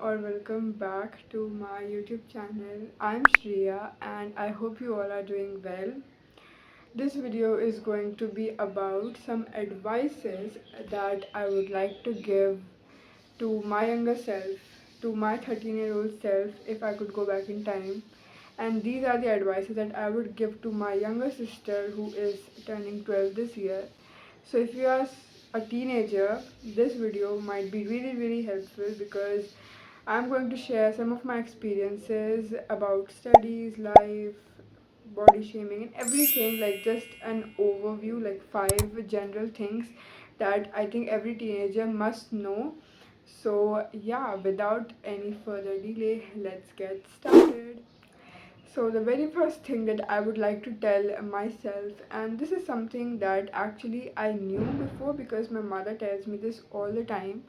or welcome back to my YouTube channel. I'm Shreya and I hope you all are doing well. This video is going to be about some advices that I would like to give to my younger self, to my 13-year-old self if I could go back in time. And these are the advices that I would give to my younger sister who is turning 12 this year. So if you are a teenager, this video might be really helpful because I'm going to share some of my experiences about studies, life, body shaming, and everything, like just an overview, like 5 general things that I think every teenager must know. So, yeah, without any further delay, let's get started. So, the very first thing that I would like to tell myself, and this is something that actually I knew before because my mother tells me this all the time,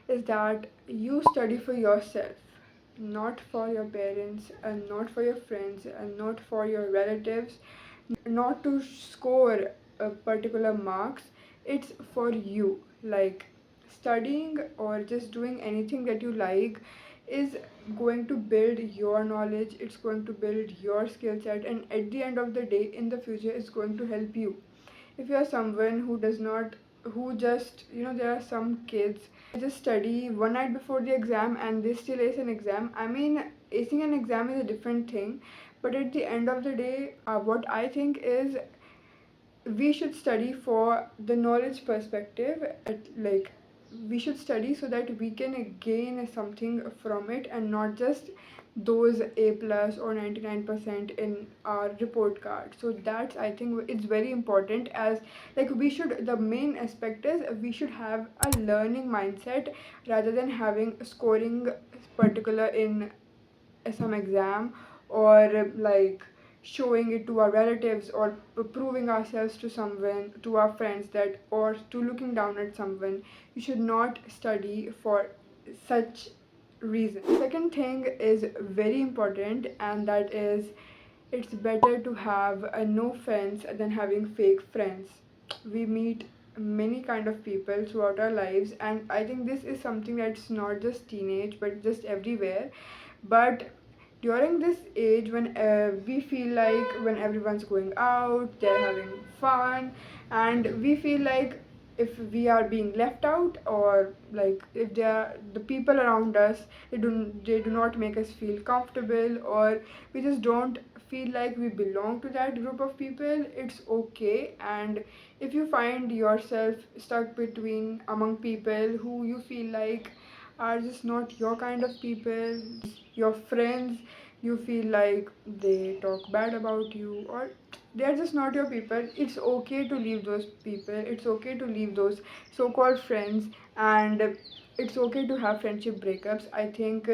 is that you study for yourself, not for your parents, and not for your friends, and not for your relatives, not to score a particular marks. It's for you. Like studying or just doing anything that you like is going to build your knowledge, it's going to build your skill set, and at the end of the day, in the future, it's going to help you. If you are someone who does not, who just, there are some kids just study one night before the exam and they still ace an exam. I mean, acing an exam is a different thing, but at the end of the day, what I think is we should study for the knowledge perspective. Like we should study so that we can gain something from it and not just those A plus or 99% in our report card. So that's, I think it's very important, as like we should, the main aspect is we should have a learning mindset rather than having scoring particular in some exam, or like showing it to our relatives, or proving ourselves to someone, to our friends, that, or to looking down at someone. You should not study for such reason. Second thing is very important, and that is, it's better to have a no friends than having fake friends. We meet many kind of people throughout our lives, and I think this is something that's not just teenage but just everywhere. But during this age, when we feel like when everyone's going out, they're having fun, and we feel like if we are being left out, or like if they are, the people around us, they do not make us feel comfortable, or we just don't feel like we belong to that group of people, it's okay. And if you find yourself stuck between among people who you feel like are just not your kind of people, your friends, you feel like they talk bad about you, or they're just not your people, it's okay to leave those people, it's okay to leave those so-called friends, and it's okay to have friendship breakups. I think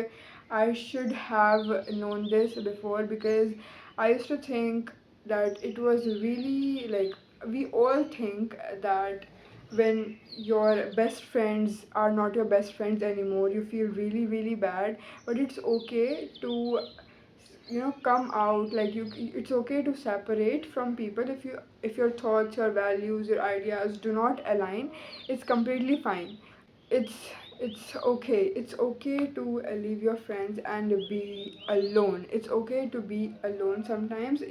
I should have known this before, because I used to think that it was really like, we all think that when your best friends are not your best friends anymore, you feel really bad. But it's okay to, come out, like it's okay to separate from people if your thoughts, your values, your ideas do not align. It's completely fine. It's okay to leave your friends and be alone. It's okay to be alone sometimes.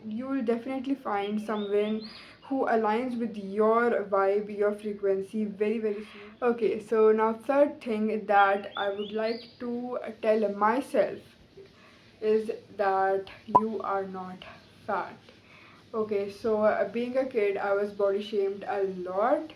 You will definitely find someone who aligns with your vibe, your frequency, very soon. Okay, so now third thing that I would like to tell myself is that you are not fat. Okay, so being a kid, I was body shamed a lot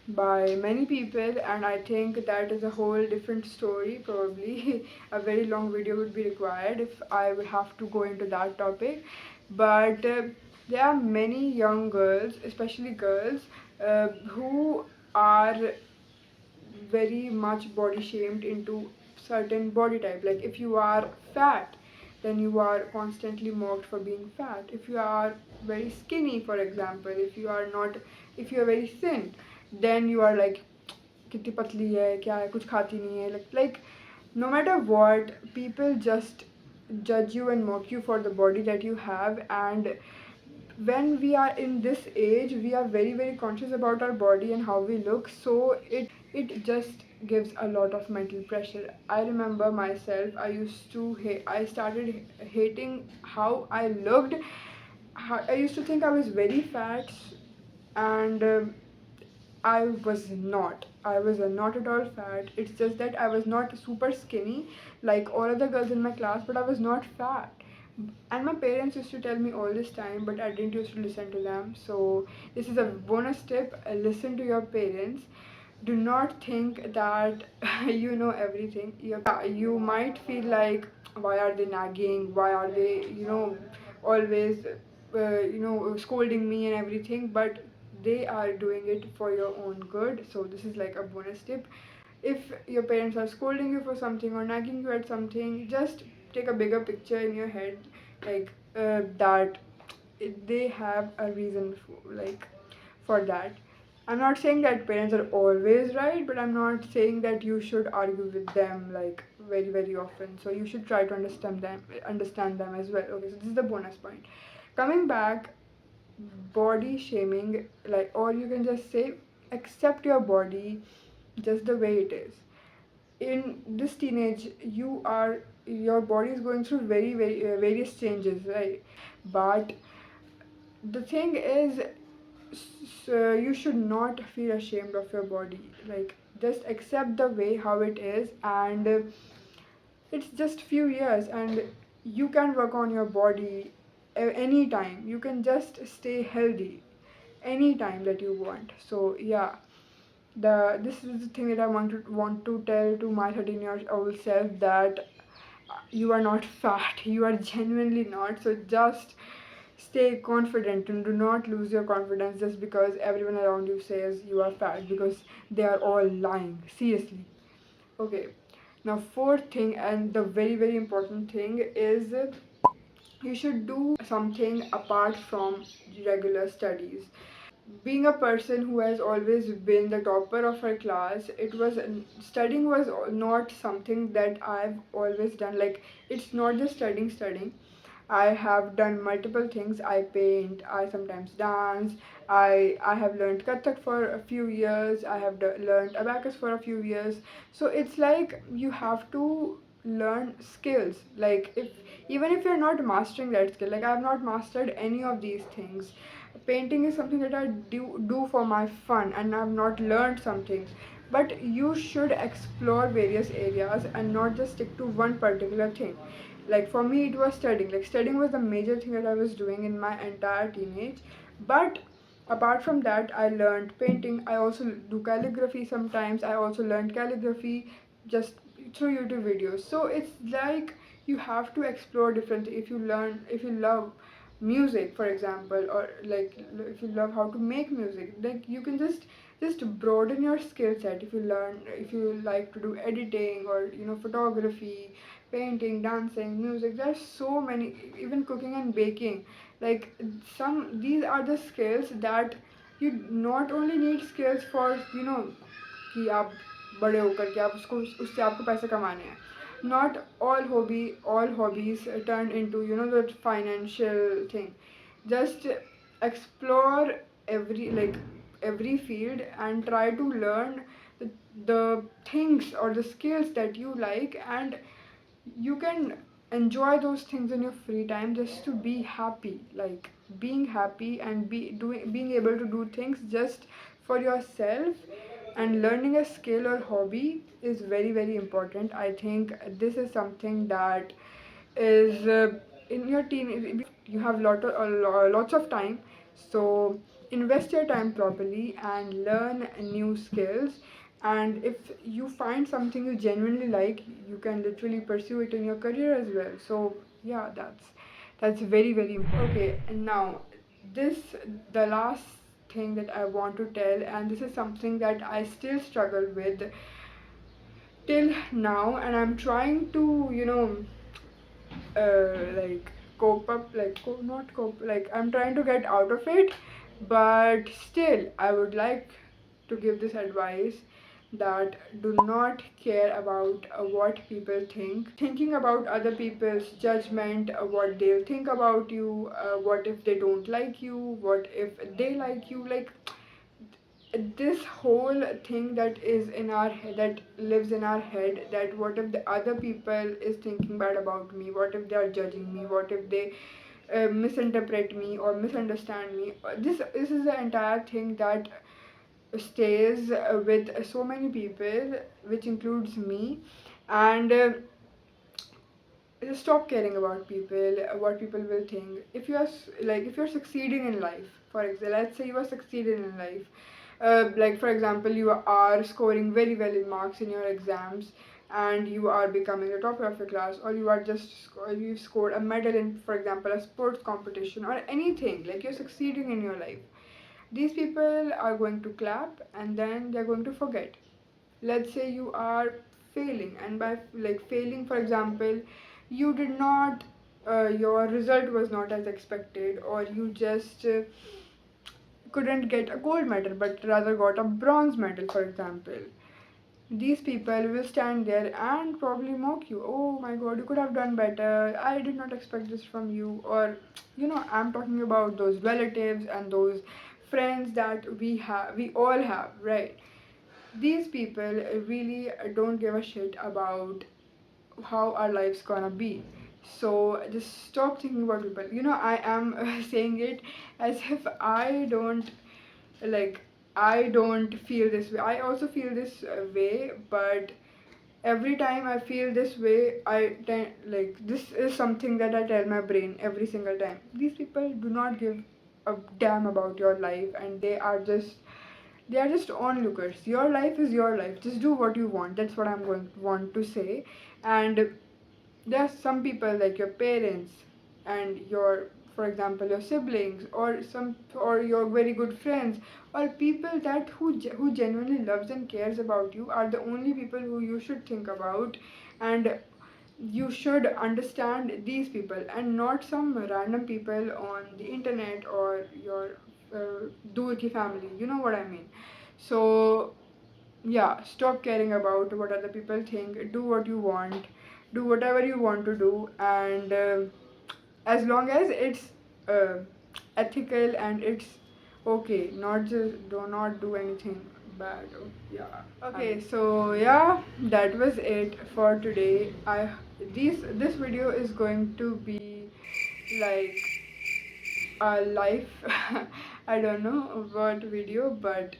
by many people, and I think that is a whole different story. Probably a very long video would be required if I would have to go into that topic. But there are many young girls, especially girls, who are very much body shamed into certain body type. Like if you are fat, then you are constantly mocked for being fat. If you are very skinny, for example, if you are very thin, then you are like, कितनी पतली है, क्या है, कुछ खाती नहीं है. Like no matter what, people just judge you and mock you for the body that you have. And when we are in this age, we are very very conscious about our body and how we look, so it just gives a lot of mental pressure. I remember myself, I used to hate, I started hating how I looked. I used to think I was very fat, and I was not. I was not at all fat. It's just that I was not super skinny like all other girls in my class, but I was not fat. And my parents used to tell me all this time, but I didn't used to listen to them. So this is a bonus tip. Listen to your parents. Do not think that you know everything. You might feel like, why are they nagging? Why are they, always, scolding me and everything? But they are doing it for your own good. So this is like a bonus tip. If your parents are scolding you for something or nagging you at something, just take a bigger picture in your head, like that they have a reason for, like, for that. I'm not saying that parents are always right, but I'm not saying that you should argue with them like very very often. So you should try to understand them as well. Okay, so this is the bonus point. Coming back, body shaming, like, or you can just say, accept your body just the way it is. In this teenage, your body is going through very very various changes, right? But the thing is, you should not feel ashamed of your body. Like, just accept the way how it is, and it's just few years, and you can work on your body anytime. You can just stay healthy anytime that you want. So yeah, this is the thing that I want to tell to my 13-year-old self, that you are not fat. You are genuinely not. So just stay confident and do not lose your confidence just because everyone around you says you are fat, because they are all lying. Seriously. Okay. Now, fourth thing, and the very very important thing, is you should do something apart from regular studies. Being a person who has always been the topper of her class, studying was not something that I've always done. Like, it's not just studying. I have done multiple things. I paint, I sometimes dance, I have learned Kathak for a few years, I have learned abacus for a few years. So it's like you have to learn skills. Like, if even if you're not mastering that skill, like, I have not mastered any of these things. Painting is something that I do for my fun, and I've not learned something. But you should explore various areas and not just stick to one particular thing. Like, for me it was studying. Like, studying was the major thing that I was doing in my entire teenage. But apart from that, I learned painting. I also do calligraphy sometimes. I also learned calligraphy just through YouTube videos. So it's like you have to explore different. If you love music, for example, or like if you love how to make music, like, you can just broaden your skill set. If you like to do editing, or photography, painting, dancing, music, there's so many. Even cooking and baking, like, these are the skills that you not only need skills for, कि आप बड़े होकर के आप उसको उससे आपको पैसे कमाने हैं. Not all hobbies turn into, the financial thing. Just explore every field and try to learn the, the things or the skills that you like, and you can enjoy those things in your free time, just to be happy. Like, being happy and being able to do things just for yourself, and learning a skill or hobby is very very important. I think this is something that is in your teen. You have lots of time, so invest your time properly and learn new skills. And if you find something you genuinely like, you can literally pursue it in your career as well. So yeah, that's very very important. Okay, and now this the last thing that I want to tell, and this is something that I still struggle with till now, and I'm trying to, like, cope up, like, not cope, like, I'm trying to get out of it. But still, I would like to give this advice, that do not care about what people think, thinking about other people's judgment, what they'll think about you, what if they don't like you, what if they like you, like this whole thing that is in our head, that lives in our head, that what if the other people is thinking bad about me, what if they are judging me, what if they misinterpret me or misunderstand me. This is the entire thing that stays with so many people, which includes me. And just stop caring about people, what people will think. If you are like, if you're succeeding in life, for example, let's say you are succeeding in life, like for example, you are scoring very well in marks in your exams, and you are becoming the topper of your class, or you are just you've scored a medal in, for example, a sports competition or anything, like you're succeeding in your life. These people are going to clap and then they're going to forget. Let's say you are failing, and by like failing, for example, you did not your result was not as expected, or you just couldn't get a gold medal but rather got a bronze medal, for example. These people will stand there and probably mock you. Oh my god, you could have done better. I did not expect this from you. Or, I'm talking about those relatives and those friends that we all have, right? These people really don't give a shit about how our life's gonna be. So just stop thinking about people. I am saying it as if like I don't feel this way. I also feel this way, but every time I feel this way, like this is something that I tell my brain every single time. These people do not give a damn about your life, and they are just onlookers. Your life is your life. Just do what you want. That's what I'm going to want to say. And there are some people like your parents and your, for example, your siblings, or your very good friends, or people that who genuinely loves and cares about you, are the only people who you should think about. And you should understand these people, and not some random people on the internet or your dur ki family. You know what I mean? So yeah, stop caring about what other people think. Do what you want, do whatever you want to do, and as long as it's uh, ethical and it's okay, not just do not do anything bad. Yeah, okay, so yeah, that was it for today. This video is going to be like a life I don't know what video, but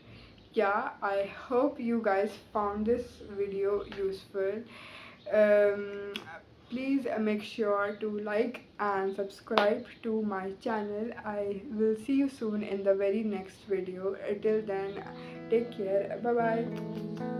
yeah, I hope you guys found this video useful. um, Please make sure to like and subscribe to my channel. I will see you soon in the very next video. Till then, take care. Bye bye.